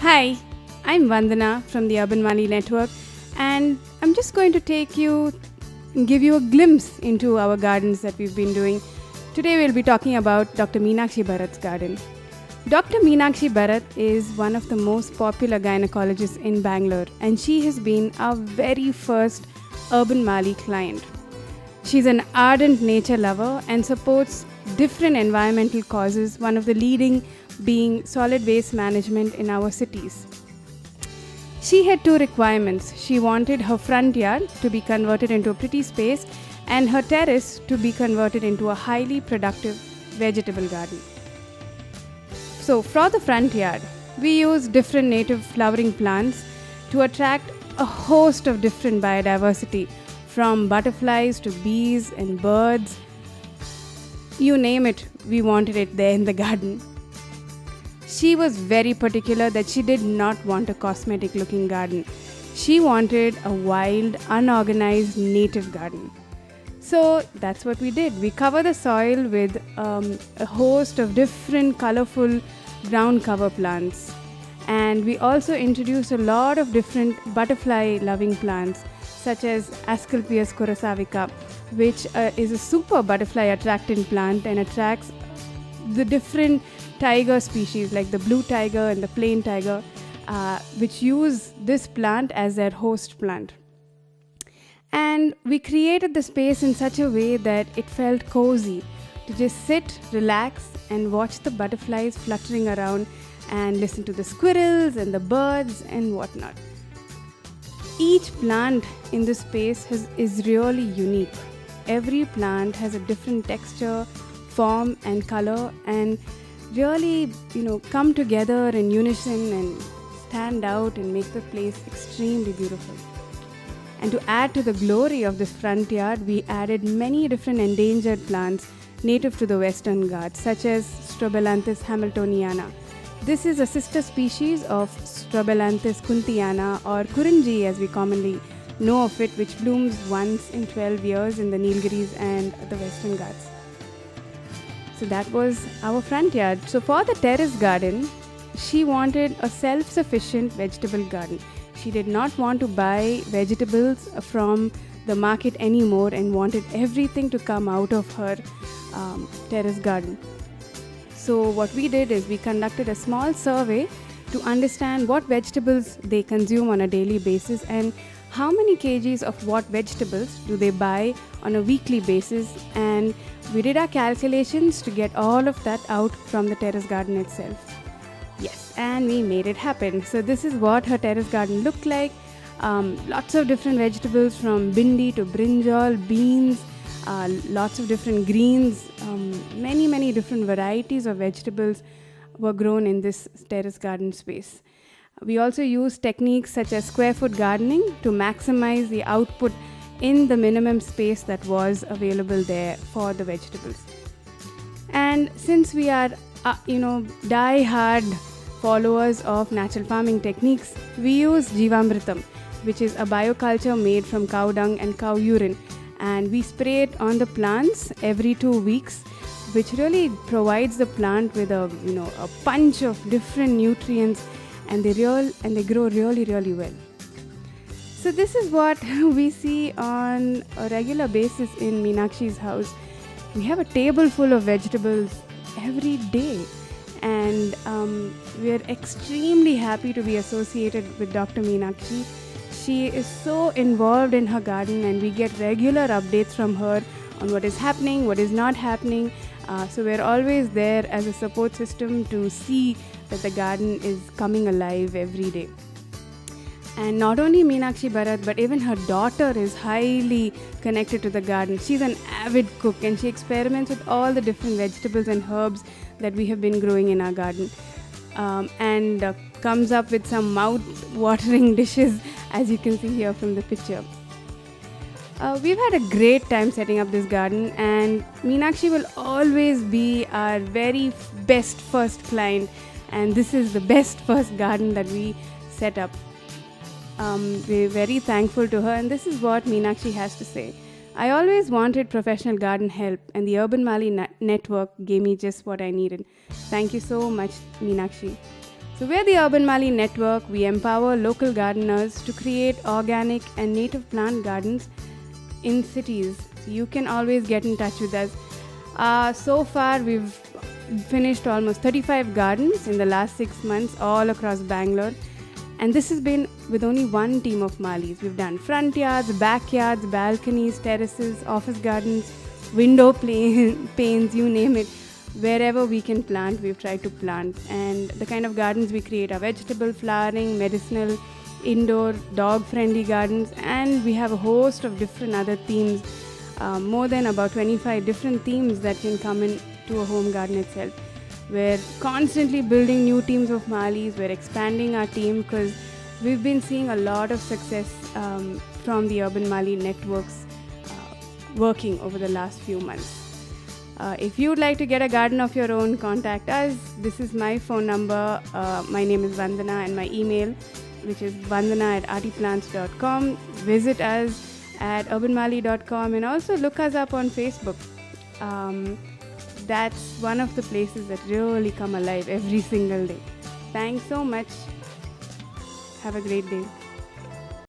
Hi, I'm Vandana from the Urban Valley Network, and I'm just going to give you a glimpse into our gardens that we've been doing. Today, we'll be talking about Dr. Meenakshi Bharat's garden. Dr. Meenakshi Bharat is one of the most popular gynecologists in Bangalore, and she has been our very first Urban Valley client. She's an ardent nature lover and supports different environmental causes, one of the leading being solid waste management in our cities. She had two requirements. She wanted her front yard to be converted into a pretty space and her terrace to be converted into a highly productive vegetable garden. So, for the front yard, we use different native flowering plants to attract a host of different biodiversity, from butterflies to bees and birds. You name it, we wanted it there in the garden. She was very particular that she did not want a cosmetic looking garden. She wanted a wild, unorganized native garden. So that's what we did. We cover the soil with a host of different colorful ground cover plants. And we also introduced a lot of different butterfly loving plants, such as Asclepias corasavica, which is a super butterfly attractant plant and attracts the different tiger species like the blue tiger and the plain tiger, which use this plant as their host plant. And we created the space in such a way that it felt cozy to just sit, relax, and watch the butterflies fluttering around and listen to the squirrels and the birds and whatnot. Each plant in this space is really unique. Every plant has a different texture, form, and color, and really, come together in unison and stand out and make the place extremely beautiful. And to add to the glory of this front yard, we added many different endangered plants native to the Western Ghats, such as Strobilanthes hamiltoniana. This is a sister species of Strobilanthes kuntiana, or Kurinji as we commonly know of it, which blooms once in 12 years in the Nilgiris and the Western Ghats. So that was our front yard. So for the terrace garden, she wanted a self-sufficient vegetable garden. She did not want to buy vegetables from the market anymore and wanted everything to come out of her terrace garden. So what we did is we conducted a small survey to understand what vegetables they consume on a daily basis and how many kgs of what vegetables do they buy on a weekly basis, and we did our calculations to get all of that out from the terrace garden itself. Yes, and we made it happen. So this is what her terrace garden looked like. Lots of different vegetables, from bindi to brinjal, beans, lots of different greens, many different varieties of vegetables were grown in this terrace garden space. We also use techniques such as square foot gardening to maximize the output in the minimum space that was available there for the vegetables. And since we are, die-hard followers of natural farming techniques, we use Jivamritam, which is a bioculture made from cow dung and cow urine, and we spray it on the plants every 2 weeks, which really provides the plant with a punch of different nutrients, and they grow really well. So this is what we see on a regular basis in Meenakshi's house. We have a table full of vegetables every day, and we are extremely happy to be associated with Dr. Meenakshi. She is so involved in her garden, and we get regular updates from her on what is happening, what is not happening. So we're always there as a support system to see that the garden is coming alive every day. And not only Meenakshi Bharat, but even her daughter is highly connected to the garden. She's an avid cook, and she experiments with all the different vegetables and herbs that we have been growing in our garden, and comes up with some mouth-watering dishes, as you can see here from the picture. We've had a great time setting up this garden, and Meenakshi will always be our very best first client, and this is the best first garden that we set up. We're very thankful to her, and this is what Meenakshi has to say. I always wanted professional garden help, and the Urban Valley Network gave me just what I needed. Thank you so much, Meenakshi. So we're the Urban Mali Network. We empower local gardeners to create organic and native plant gardens in cities. So you can always get in touch with us. So far, we've finished almost 35 gardens in the last 6 months all across Bangalore. And this has been with only one team of Malis. We've done front yards, backyards, balconies, terraces, office gardens, window panes, you name it. Wherever we can plant, we've tried to plant. And the kind of gardens we create are vegetable, flowering, medicinal, indoor, dog-friendly gardens. And we have a host of different other themes, more than about 25 different themes that can come into a home garden itself. We're constantly building new teams of Malis. We're expanding our team because we've been seeing a lot of success from the Urban Mali networks working over the last few months. If you'd like to get a garden of your own, contact us. This is my phone number. My name is Vandana, and my email, which is vandana@artiplants.com. Visit us at urbanmali.com and also look us up on Facebook. That's one of the places that really come alive every single day. Thanks so much. Have a great day.